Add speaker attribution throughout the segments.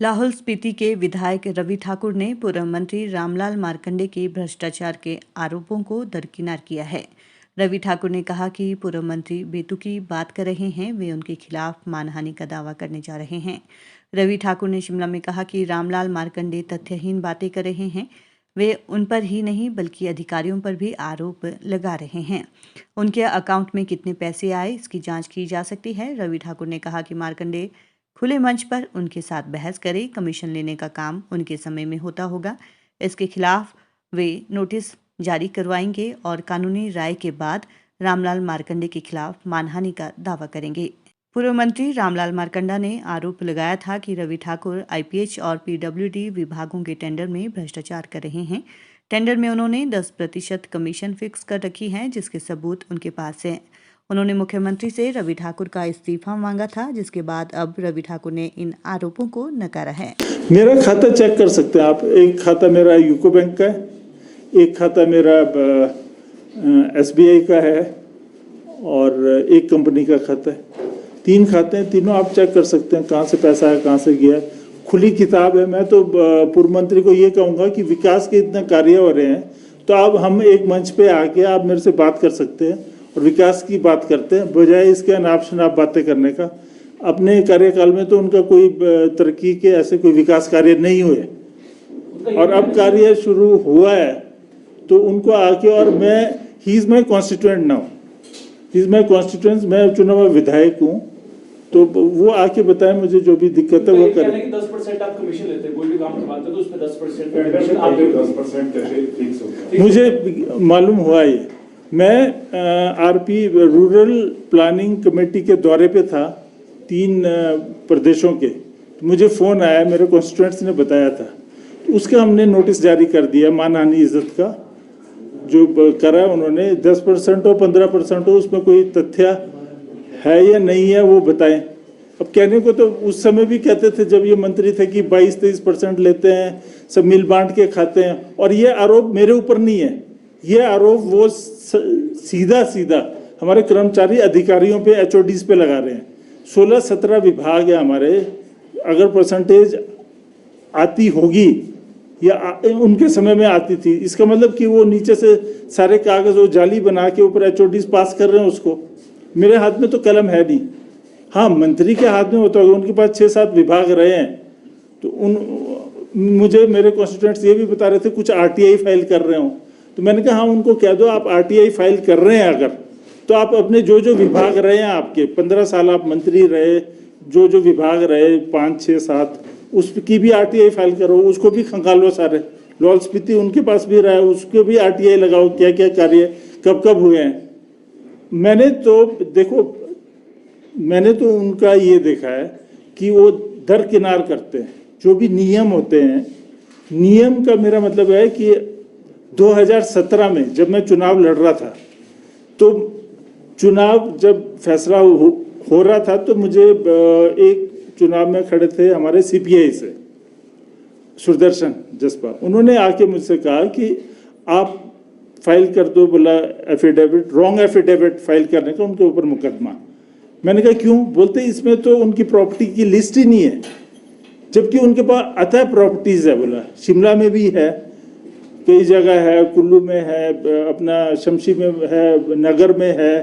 Speaker 1: लाहौल स्पीति के विधायक रवि ठाकुर ने पूर्व मंत्री रामलाल मार्कंडे के भ्रष्टाचार के आरोपों को दरकिनार किया है। रवि ठाकुर ने कहा कि पूर्व मंत्री बेतुकी बात कर रहे हैं, वे उनके खिलाफ मानहानि का दावा करने जा रहे हैं। रवि ठाकुर ने शिमला में कहा कि रामलाल मार्कंडे तथ्यहीन बातें कर रहे हैं, वे उन पर ही नहीं बल्कि अधिकारियों पर भी आरोप लगा रहे हैं। उनके अकाउंट में कितने पैसे आए, इसकी जांच की जा सकती है। रवि ठाकुर ने कहा कि मार्कंडे खुले मंच पर उनके साथ बहस करे, कमीशन लेने का काम उनके समय में होता होगा। इसके खिलाफ वे नोटिस जारी करवाएंगे और कानूनी राय के बाद रामलाल मार्कंडे के खिलाफ मानहानि का दावा करेंगे। पूर्व मंत्री रामलाल मार्कंडा ने आरोप लगाया था कि रवि ठाकुर आईपीएच और पीडब्ल्यूडी विभागों के टेंडर में भ्रष्टाचार कर रहे हैं। टेंडर में उन्होंने 10% कमीशन फिक्स कर रखी है, जिसके सबूत उनके पास हैं। उन्होंने मुख्यमंत्री से रवि ठाकुर का इस्तीफा मांगा था, जिसके बाद अब रवि ठाकुर ने इन आरोपों को नकारा है।
Speaker 2: मेरा खाता चेक कर सकते हैं आप। एक खाता मेरा यूको बैंक का है, एक खाता मेरा एसबीआई का है और एक कंपनी का खाता है। 3 खाते हैं, तीनों आप चेक कर सकते हैं कहाँ से पैसा है, कहाँ से गया। खुली किताब है। मैं तो पूर्व मंत्री को ये कहूँगा कि विकास के इतने कार्य हो रहे हैं, तो अब हम एक मंच पे आके आप मेरे से बात कर सकते हैं और विकास की बात करते हैं, बजाय इसके अनाप बातें करने का। अपने कार्यकाल में तो उनका कोई तरक्की के ऐसे कोई विकास कार्य नहीं हुए और अब कार्य शुरू हुआ है, तो उनको आके, और मैं he is my constituent now, he is my constituent, मैं चुना हुआ विधायक हूँ, तो वो आके बताएं मुझे जो भी दिक्कत है वो करें।
Speaker 3: 10% आप कमीशन लेते हैं, कोई भी काम करवाते हैं तो उस पे 10% कैसे फिक्स होता है?
Speaker 2: मुझे मालूम हुआ ये। मैं आरपी रूरल प्लानिंग कमेटी के दौरे पे था 3 प्रदेशों के, मुझे फ़ोन आया, मेरे कॉन्स्टिट्यूएंट्स ने बताया था, उसका हमने नोटिस जारी कर दिया। मानहानि इज्जत का जो करा उन्होंने, 10% हो 15% हो, उसमें कोई तथ्य है या नहीं है वो बताएं। अब कहने को तो उस समय भी कहते थे जब ये मंत्री थे कि 22-23% लेते हैं, सब मिल बांट के खाते हैं, और ये आरोप मेरे ऊपर नहीं है, ये आरोप वो सीधा हमारे कर्मचारी अधिकारियों पे, एचओडीज पे लगा रहे हैं। 16-17 विभाग है हमारे, अगर परसेंटेज आती होगी या उनके समय में आती थी, इसका मतलब कि वो नीचे से सारे कागज वो जाली बना के ऊपर एचओडीज पास कर रहे हैं उसको। मेरे हाथ में तो कलम है नहीं। हाँ, मंत्री के हाथ में होता होगा, उनके पास 6-7 विभाग रहे हैं, तो मुझे मेरे कॉन्स्टिट्यूएंट्स ये भी बता रहे थे कुछ आरटीआई फाइल कर रहे हो, तो मैंने कहा हाँ, उनको कह दो आप आरटीआई फाइल कर रहे हैं अगर, तो आप अपने जो विभाग रहे हैं, आपके 15 साल आप मंत्री रहे, जो विभाग रहे 5, 6, 7, उसकी भी आरटीआई फाइल करो, उसको भी खंगालो सारे। लाहौल स्पीति उनके पास भी रहा है, उसको भी आरटीआई लगाओ, क्या क्या कार्य कब हुए हैं। मैंने तो उनका ये देखा है कि वो दरकिनार करते हैं जो भी नियम होते हैं। नियम का मेरा मतलब है कि 2017 में जब मैं चुनाव लड़ रहा था, तो चुनाव जब फैसला हो रहा था, तो मुझे एक चुनाव में खड़े थे हमारे सीपीआई से सुदर्शन जसपा, उन्होंने आके मुझसे कहा कि आप फाइल कर दो, बोला एफिडेविट, रॉन्ग एफिडेविट फाइल करने का उनके ऊपर मुकदमा। मैंने कहा क्यों? बोलते इसमें तो उनकी प्रॉपर्टी की लिस्ट ही नहीं है, जबकि उनके पास अतः प्रॉपर्टीज है। बोला शिमला में भी है, कई जगह है, कुल्लू में है, अपना शमशी में है, नगर में है,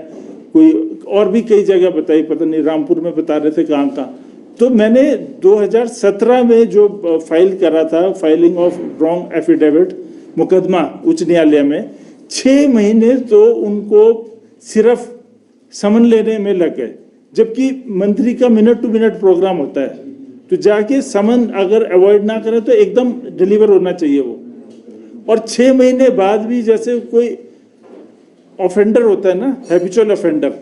Speaker 2: कोई और भी कई जगह बताई, पता नहीं रामपुर में बता रहे थे कहाँ। तो मैंने 2017 में जो फाइल करा था, फाइलिंग ऑफ रॉन्ग एफिडेविट, मुकदमा उच्च न्यायालय में, 6 महीने तो उनको सिर्फ समन लेने में लग गए, जबकि मंत्री का मिनट टू मिनट प्रोग्राम होता है, तो जाके समन अगर अवॉइड ना करें तो एकदम डिलीवर होना चाहिए वो। और 6 महीने बाद भी, जैसे कोई ऑफेंडर होता है ना, हैबिचुअल ऑफेंडर,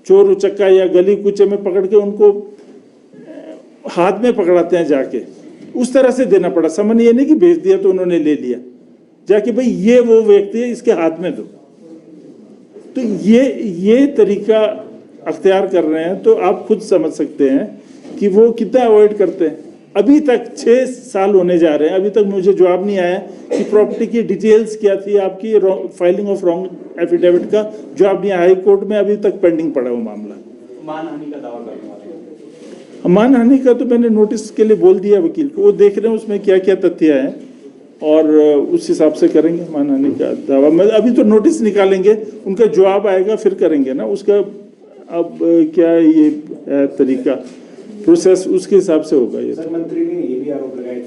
Speaker 2: चोर उचक्का या गली कूचे में पकड़ के उनको हाथ में पकड़ाते हैं जाके, उस तरह से देना पड़ा समन। ये नहीं कि भेज दिया तो उन्होंने ले लिया, जाके भाई ये वो व्यक्ति है, इसके हाथ में दो। तो ये तरीका अख्तियार कर रहे हैं, तो आप खुद समझ सकते हैं कि वो कितना अवॉइड करते हैं। अभी तक 6 साल होने जा रहे हैं, अभी तक मुझे जवाब नहीं आया कि प्रॉपर्टी की डिटेल्स क्या थी आपकी, फाइलिंग ऑफ रॉन्ग एफिडेविट का जवाब नहीं आया। हाई कोर्ट में अभी तक पेंडिंग पड़ा वो मामला।
Speaker 3: मानहानि का दावा करने वाले
Speaker 2: मानहानि का तो मैंने नोटिस के लिए बोल दिया वकील को, वो देख रहे हैं उसमें क्या क्या तथ्य हैं और उस हिसाब से करेंगे मानहानि का दावा। मैं अभी तो नोटिस निकालेंगे, उनका जवाब आएगा फिर करेंगे ना उसका। अब क्या ये तरीका प्रोसेस उसके हिसाब से होगा। ये
Speaker 4: सर, मंत्री ने ये भी आरोप लगाया